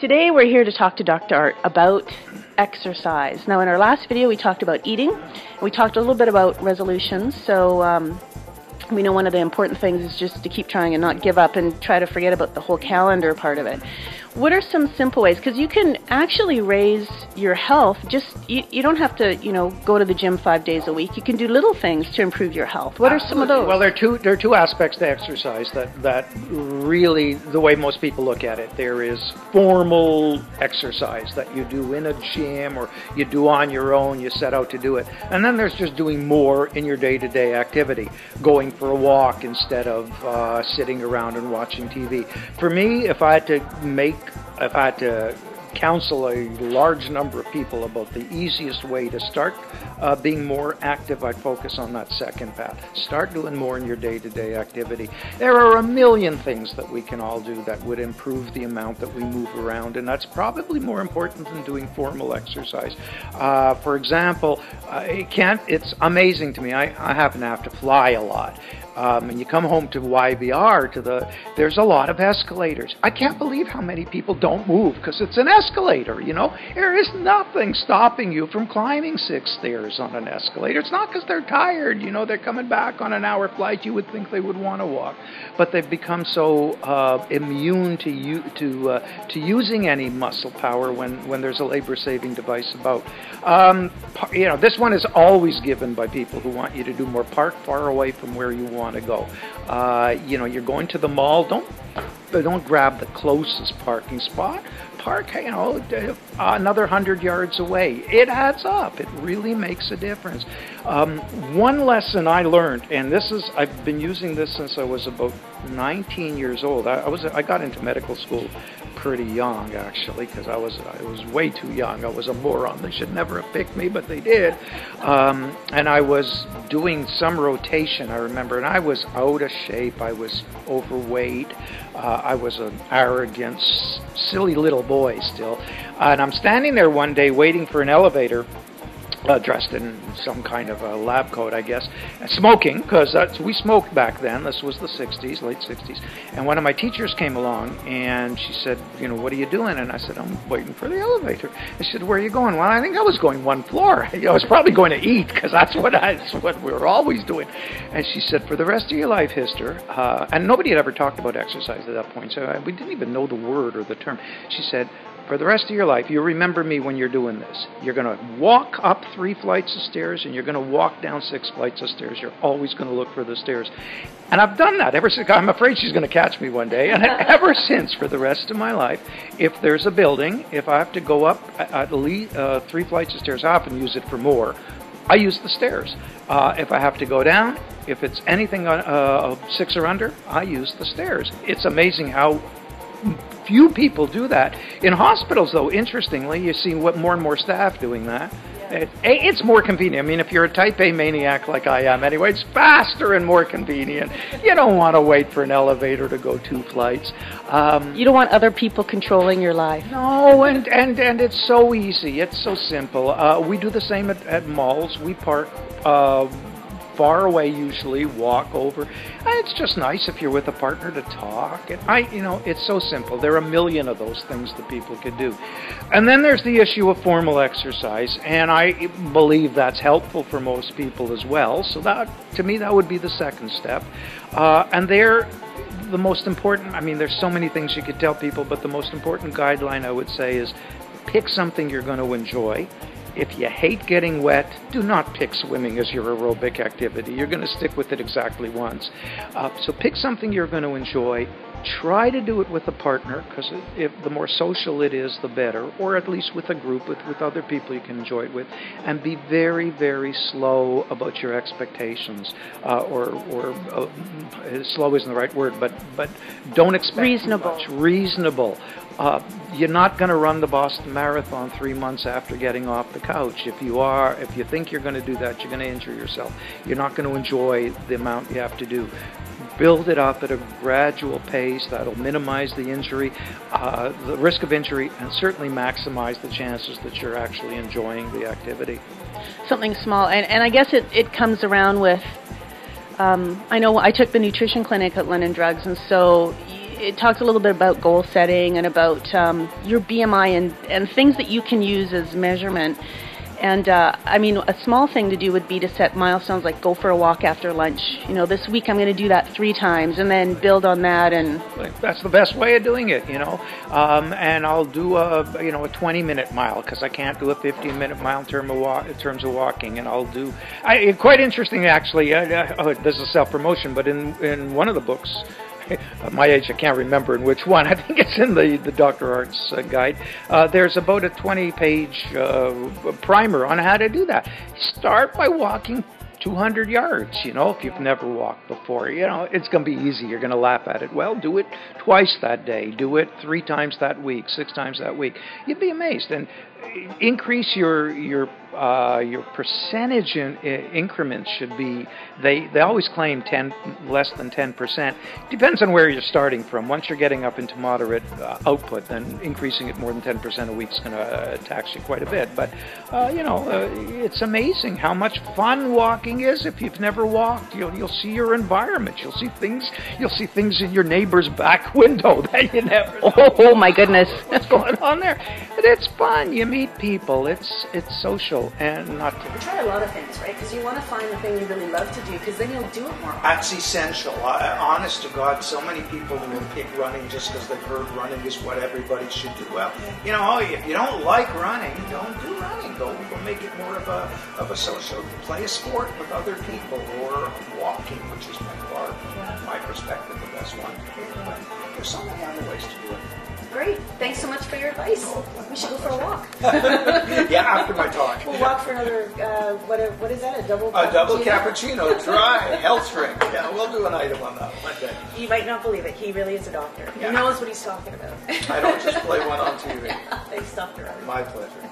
Today we're here to talk to Dr. Art about exercise. Now in our last video we talked about eating. We talked a little bit about resolutions. So we know one of the important things is just to keep trying and not give up and try to forget about the whole calendar part of it. What are some simple ways? Because you can actually raise your health. You don't have to, go to the gym 5 days a week. You can do little things to improve your health. What are some of those? Well, there are two aspects to exercise that really, the way most people look at it. There is formal exercise that you do in a gym or you do on your own. You set out to do it. And then there's just doing more in your day-to-day activity. Going for a walk instead of sitting around and watching TV. For me, if I had to counsel a large number of people about the easiest way to start being more active, I'd focus on that second path. Start doing more in your day-to-day activity. There are a million things that we can all do that would improve the amount that we move around, and that's probably more important than doing formal exercise. For example, it's amazing to me. I happen to have to fly a lot. And you come home to YVR, there's a lot of escalators. I can't believe how many people don't move because it's an escalator, There is nothing stopping you from climbing 6 stairs on an escalator. It's not because they're tired, They're coming back on an hour flight. You would think they would want to walk. But they've become so immune to using any muscle power when there's a labor-saving device about. This one is always given by people who want you to do more. Park far away from where you want to go. You're going to the mall. Don't grab the closest parking spot. Park, another 100 yards away. It adds up. It really makes a difference. One lesson I learned, and I've been using this since I was about 19 years old. I got into medical school pretty young, actually, because I was way too young. I was a moron. They should never have picked me, but they did. And I was doing some rotation, I remember, and I was out of shape. I was overweight. I was an arrogant, silly little boy still. And I'm standing there one day waiting for an elevator, dressed in some kind of a lab coat, I guess, smoking, because we smoked back then. This was the 60s, late 60s. And one of my teachers came along, and she said, what are you doing? And I said, I'm waiting for the elevator. And she said, where are you going? Well, I think I was going one floor. I was probably going to eat, because that's what we were always doing. And she said, for the rest of your life, Hister, and nobody had ever talked about exercise at that point, so we didn't even know the word or the term. She said, for the rest of your life, you remember me when you're doing this. You're going to walk up 3 flights of stairs, and you're going to walk down 6 flights of stairs. You're always going to look for the stairs. And I've done that ever since. I'm afraid she's going to catch me one day. And ever since, for the rest of my life, if there's a building, if I have to go up at least 3 flights of stairs, I often use it for more. I use the stairs. If I have to go down, if it's anything 6 or under, I use the stairs. It's amazing how few people do that. In hospitals, though, interestingly, you see more and more staff doing that. Yeah. It's more convenient. I mean, if you're a type A maniac like I am anyway, it's faster and more convenient. You don't want to wait for an elevator to go 2 flights. You don't want other people controlling your life. No, and it's so easy. It's so simple. We do the same at malls. We park far away, usually, walk over. It's just nice if you're with a partner to talk. And it's so simple. There are a million of those things that people could do. And then there's the issue of formal exercise, and I believe that's helpful for most people as well. So that, to me, that would be the second step. And the most important, there's so many things you could tell people, but the most important guideline, I would say, is pick something you're going to enjoy. If you hate getting wet, do not pick swimming as your aerobic activity. You're going to stick with it exactly once. So pick something you're going to enjoy. Try to do it with a partner, because the more social it is, the better, or at least with a group, with other people you can enjoy it with. And be very, very slow about your expectations. Slow isn't the right word, but don't expect reasonable. Too much. Reasonable. You're not going to run the Boston Marathon 3 months after getting off the couch. If you think you're going to do that, you're going to injure yourself. You're not going to enjoy the amount you have to do. Build it up at a gradual pace. That'll minimize the injury, the risk of injury, and certainly maximize the chances that you're actually enjoying the activity. Something small, and I guess it comes around with, I know I took the nutrition clinic at London Drugs, and so it talks a little bit about goal setting and about your BMI and things that you can use as measurement. And I mean, a small thing to do would be to set milestones, like go for a walk after lunch. You know, this week I'm going to do that 3 times, and then build on that. And that's the best way of doing it, you know. And I'll do a 20-minute mile because I can't do a 15-minute mile in terms of walking. And I'll do quite interesting actually. This is self-promotion, but in one of the books. At my age, I can't remember in which one. I think it's in the Dr. Arts guide. There's about a 20-page primer on how to do that. Start by walking 200 yards, you know, if you've never walked before. You know, it's going to be easy. You're going to laugh at it. Well, do it twice that day. Do it 3 times that week, 6 times that week. You'd be amazed. And increase your percentage in increments should be, they always claim less than 10%. Depends on where you're starting from. Once you're getting up into moderate output, then increasing it more than 10% a week is going to tax you quite a bit. But it's amazing how much fun walking is. If you've never walked, you'll see your environment. You'll see things in your neighbor's back window that you never know. Oh my goodness, what's going on there? But it's fun. You meet people. It's social and not. You try a lot of things, right? Because you want to find the thing you really love to do, because then you'll do it more. That's essential. Honest to God, so many people will pick running just because they've heard running is what everybody should do. Well, you know, if you don't like running, don't do running. Go make it more of a social. Play a sport with other people, or walking, which is my perspective, the best one. But there's so many other ways to do it. Great. Thanks so much for your advice. We should go for a walk. Yeah, after my talk. We'll walk for another, what is that, a double cappuccino? A double cappuccino, dry, health drink. Yeah, we'll do an item on that one day. You might not believe it. He really is a doctor. Yeah. He knows what he's talking about. I don't just play one on TV. Thanks, Dr. My pleasure.